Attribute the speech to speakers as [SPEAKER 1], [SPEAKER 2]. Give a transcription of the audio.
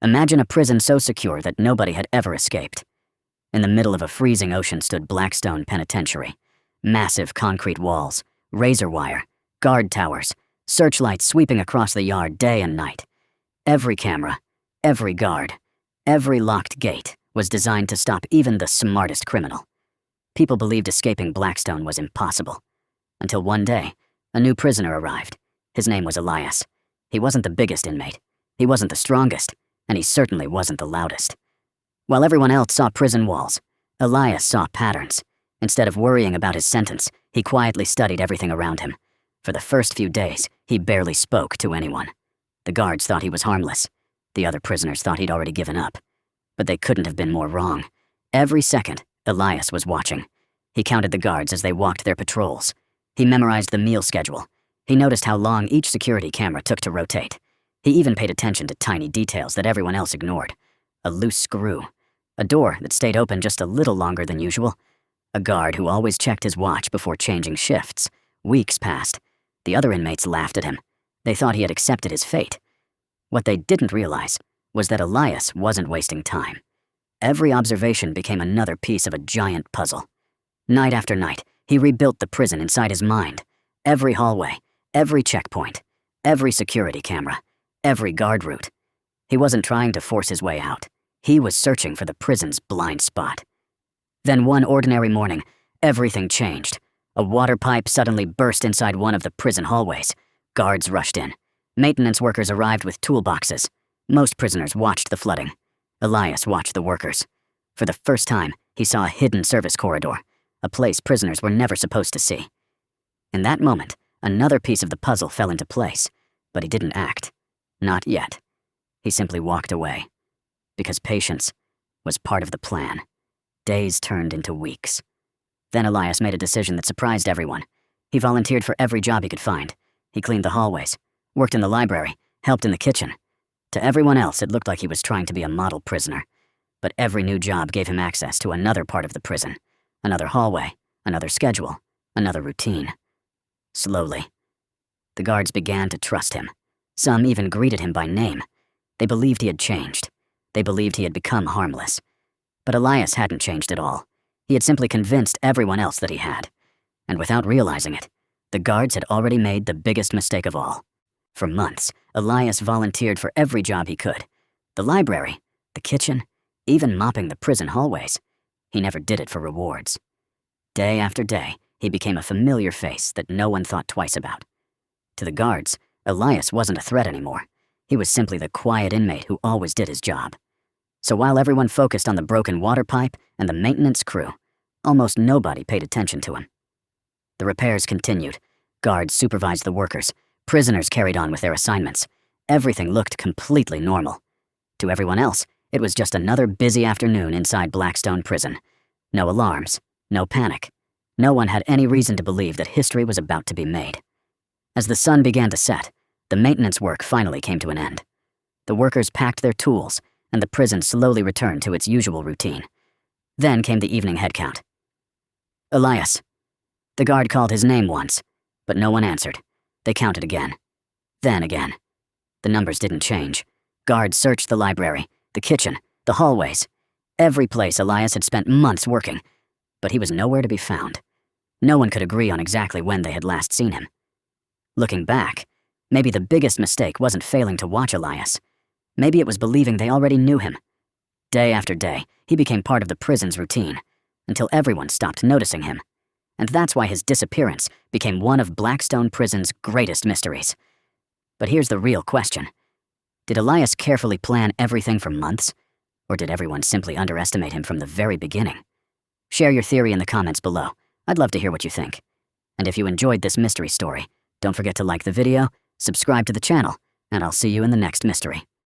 [SPEAKER 1] Imagine a prison so secure that nobody had ever escaped. In the middle of a freezing ocean stood Blackstone Penitentiary. Massive concrete walls, razor wire, guard towers, searchlights sweeping across the yard day and night. Every camera, every guard, every locked gate was designed to stop even the smartest criminal. People believed escaping Blackstone was impossible. Until one day, a new prisoner arrived. His name was Elias. He wasn't the biggest inmate. He wasn't the strongest, and he certainly wasn't the loudest. While everyone else saw prison walls, Elias saw patterns. Instead of worrying about his sentence, he quietly studied everything around him. For the first few days, he barely spoke to anyone. The guards thought he was harmless. The other prisoners thought he'd already given up. But they couldn't have been more wrong. Every second, Elias was watching. He counted the guards as they walked their patrols. He memorized the meal schedule. He noticed how long each security camera took to rotate. He even paid attention to tiny details that everyone else ignored. A loose screw. A door that stayed open just a little longer than usual. A guard who always checked his watch before changing shifts. Weeks passed. The other inmates laughed at him. They thought he had accepted his fate. What they didn't realize was that Elias wasn't wasting time. Every observation became another piece of a giant puzzle. Night after night, he rebuilt the prison inside his mind. Every hallway, every checkpoint, every security camera, every guard route. He wasn't trying to force his way out. He was searching for the prison's blind spot. Then one ordinary morning, everything changed. A water pipe suddenly burst inside one of the prison hallways. Guards rushed in. Maintenance workers arrived with toolboxes. Most prisoners watched the flooding. Elias watched the workers. For the first time, he saw a hidden service corridor, a place prisoners were never supposed to see. In that moment, another piece of the puzzle fell into place, but he didn't act. Not yet. He simply walked away. Because patience was part of the plan. Days turned into weeks. Then Elias made a decision that surprised everyone. He volunteered for every job he could find. He cleaned the hallways, worked in the library, helped in the kitchen. To everyone else, it looked like he was trying to be a model prisoner. But every new job gave him access to another part of the prison. Another hallway, another schedule, another routine. Slowly, the guards began to trust him. Some even greeted him by name. They believed he had changed. They believed he had become harmless. But Elias hadn't changed at all. He had simply convinced everyone else that he had. And without realizing it, the guards had already made the biggest mistake of all. For months, Elias volunteered for every job he could. The library, the kitchen, even mopping the prison hallways. He never did it for rewards. Day after day, he became a familiar face that no one thought twice about. To the guards, Elias wasn't a threat anymore. He was simply the quiet inmate who always did his job. So while everyone focused on the broken water pipe and the maintenance crew, almost nobody paid attention to him. The repairs continued. Guards supervised the workers. Prisoners carried on with their assignments. Everything looked completely normal. To everyone else, it was just another busy afternoon inside Blackstone Prison. No alarms, no panic. No one had any reason to believe that history was about to be made. As the sun began to set, the maintenance work finally came to an end. The workers packed their tools, and the prison slowly returned to its usual routine. Then came the evening head count. Elias. The guard called his name once, but no one answered. They counted again. Then again. The numbers didn't change. Guards searched the library, the kitchen, the hallways. Every place Elias had spent months working, but he was nowhere to be found. No one could agree on exactly when they had last seen him. Looking back, maybe the biggest mistake wasn't failing to watch Elias. Maybe it was believing they already knew him. Day after day, he became part of the prison's routine, until everyone stopped noticing him. And that's why his disappearance became one of Blackstone Prison's greatest mysteries. But here's the real question. Did Elias carefully plan everything for months? Or did everyone simply underestimate him from the very beginning? Share your theory in the comments below. I'd love to hear what you think. And if you enjoyed this mystery story, don't forget to like the video, subscribe to the channel, and I'll see you in the next mystery.